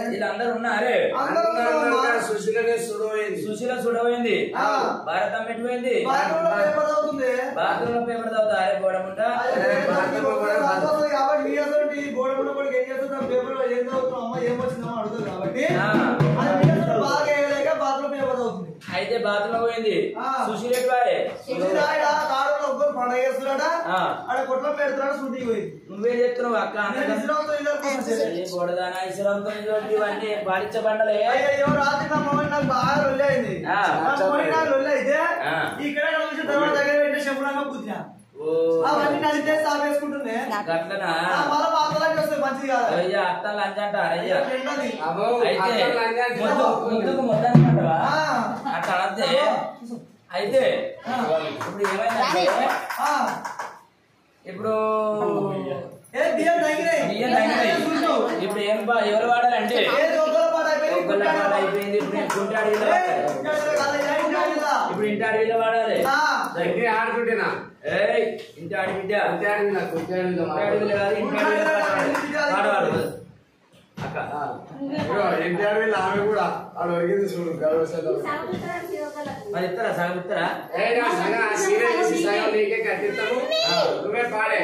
వీళ్ళందరూ ఉన్నారే సుశీల సుడపోయింది భారతం పెట్టిపోయింది బాత్రూంలో పేపర్ చదువుతా అరే గోడముంట అయితే బాత్రూంలో పోయింది సుశీల నువ్వేం చెప్తున్నావు అక్క గోడదానా ఇసురంతో ఇవన్నీ పాలిచ్చ బండలే అత్తలు అంజంటారు ముందుకు మొత్తానికంటవా అట్లా అంతే అయితే ఇప్పుడు ఏమైందంటే ఇప్పుడు ఇప్పుడు ఏం ఎవరు వాడాలంటే అయిపోయింది ఇప్పుడు ఇంటి అడవిలో వాడాలి ఆడుకుంటేనా ఇంటి అడవి బిడ్డ వాడవాడు అక్క ఇంటి అడవిలో ఆమె కూడా ఆడ అడిగింది చూడు మరి ఇస్తారా సగం ఇస్తారా కట్టిస్తాము నువ్వే పాడే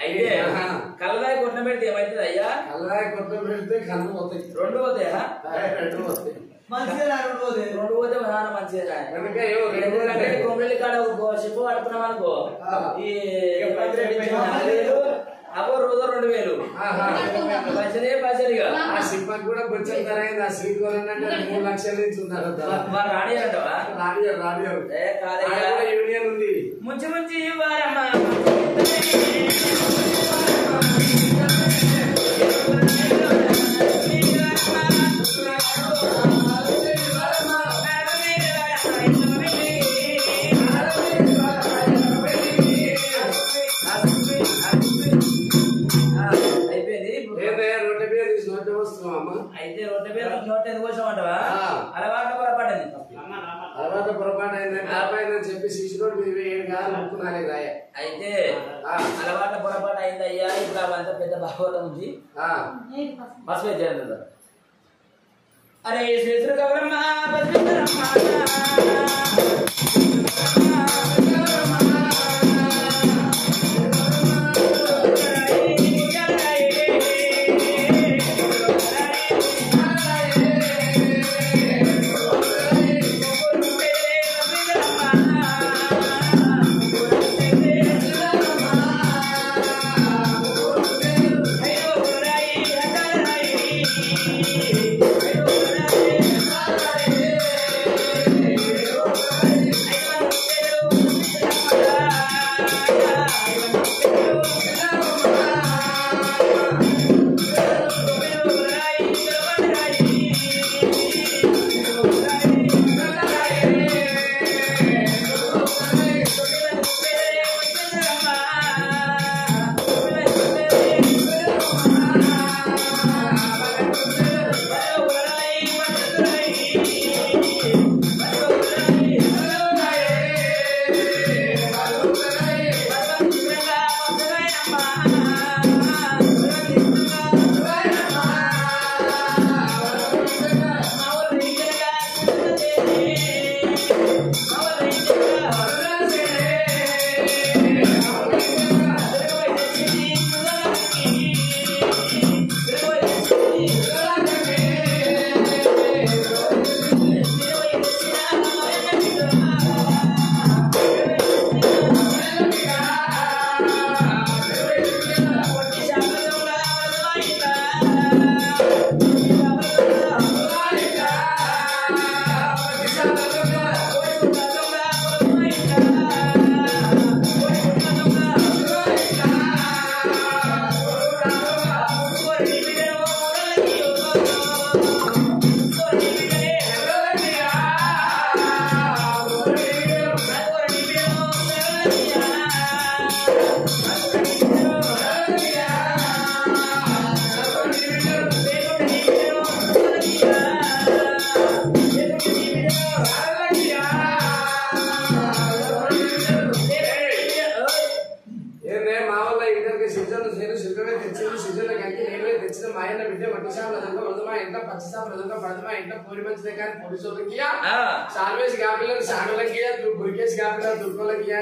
అయితే కళ్ళరాయి కొట్ట పెడితే ఏమైతుంది అయ్యా కళ్ళరాయి కొట్ట పెడితే కళ్ళు పోతాయి రెండు పోతాయా రెండు పోతాయి రెండు పోతే ప్రధాన మంచిగా కొమ్మలి కాడ చెప్పు పడుతున్నాం అనుకో ఈ అబ్బో రోజు 2000 పైసలే పైసలుగా ఆ సిప్పకి కూడా కొంచెం ధరైంది ఆ శ్రీకోరంటే 3 లక్షల నుంచి ఉన్నారు రాణి అంటవా రాణి యూనియన్ ఉంది ముంచి ముంచి ఇవ్వారమ్మా అయితే రోడ్డు మీద నోట్ ఎందుకు వచ్చామంటవా అలవాటు పొరపాటది అలవాటు పొరపాటు అయిందని చెప్పి శిష్యుడు అయితే అలవాటు పొరపాటు అయింది అయ్యా ఇప్పుడు అవంతా పెద్ద భాగవతం ఉంది బస్సు చేయాలి అరే శిశుడు గౌరమ్మ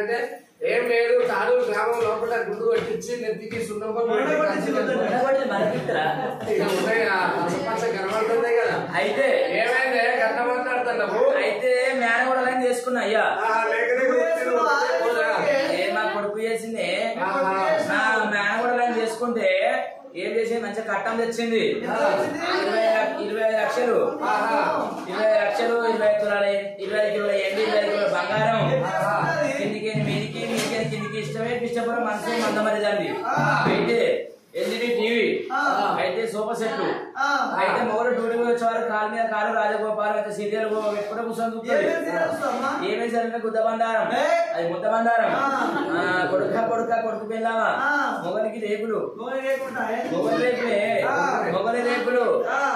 అంటే ఏం లేదు తాడు గ్రామం లోపల గుడ్డు కొట్టించి నెత్తికి సున్నం కనబడుతుంది కదా. అయితే ఏమైంది గట్ట మాట్లాడుతున్నావు? అయితే మేనగోడలని చేసుకున్నా అయ్యా. మా కొడుకు చేసింది నా మేనగోడలని చేసుకుంటే ఏం చేసింది? మంచిగా కట్టం తెచ్చింది 20 లక్షలు 20 తులాల 20 కిలోల ఎండి 20 కిలోల బంగారం కిందికి మీదికి కిందికి ఇష్టమే ఇష్టపడ మనసు మందమరి దాన్ని అయితే ఎల్ఈడి టీవీ అయితే సోఫా సెట్లు అయితే మొగలు డ్యూటీకి వచ్చేవారు కాలు మీద కాలు రాజగోపాల్ అయితే సీరియల్ ఎప్పుడో కూర్చొని చూస్తుంది. ఏమేమి జరిగిన గుద్ద బండారం అది ముద్ద బండారం కొడుకు పెళ్ళామా మొగలికి రేపులు మొగలి రేపులు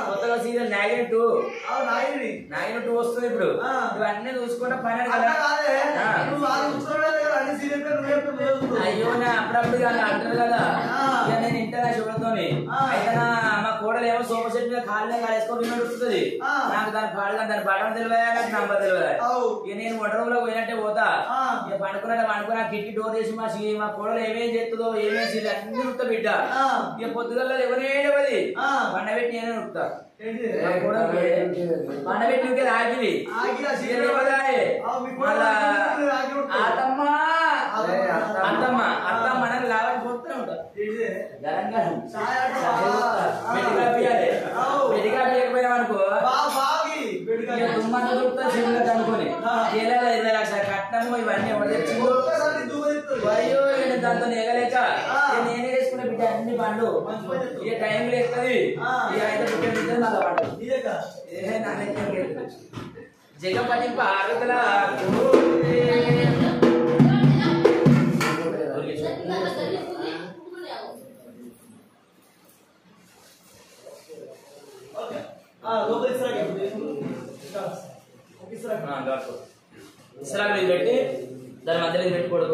కొత్తగా సీరియల్ నాగిని 2 వస్తుంది ఇప్పుడు. ఇవన్నీ చూసుకుంటే పని అయ్యో నా అప్పుడప్పుడు అంటారు కదా నేను ఇంటగా చూడతోని. అయితే మా కోడలు ఏమో సోఫా సెట్ మీద కాళ్ళనే కాలేసుకొని నడుస్తుంది. నాకు దాని పాడుగా దాని బటన్ తెలియదా నాకు నంబర్ తెలియదా. ఇక నేను వంట రూమ్ లో పోయినట్టే పోతా. ఇక పండుకున్నా కిటికీ డోర్ చేసి మా కోడలు ఏమేం చేస్తుందో ఏమేం సీరియల్ అన్ని నృత్త బిడ్డ. ఇక పొద్దుగల్లో ఎవరేది పండబెట్టి నేనే నృత్తా పండబెట్టి ఆగిలి అత్తమ్మ మనకు లాభం పోతూనే ఉంటా. అనుకో తుమ్మంత దొరుకుతా చెవులకు అనుకుని 20 లక్షల కట్నము ఇవన్నీ అయ్యో దాంతో ఎగలేక నేనే వేసుకునే బిడ్డ అన్ని పండు ఇక టైం లేస్తుంది. ఇక అయితే బిడ్డ బిడ్డ నల్ల పండు జగం పట్టింపు ఆరుదల ఇస్రాకు పెట్టి దాని మధ్యలో పెట్టి కూడా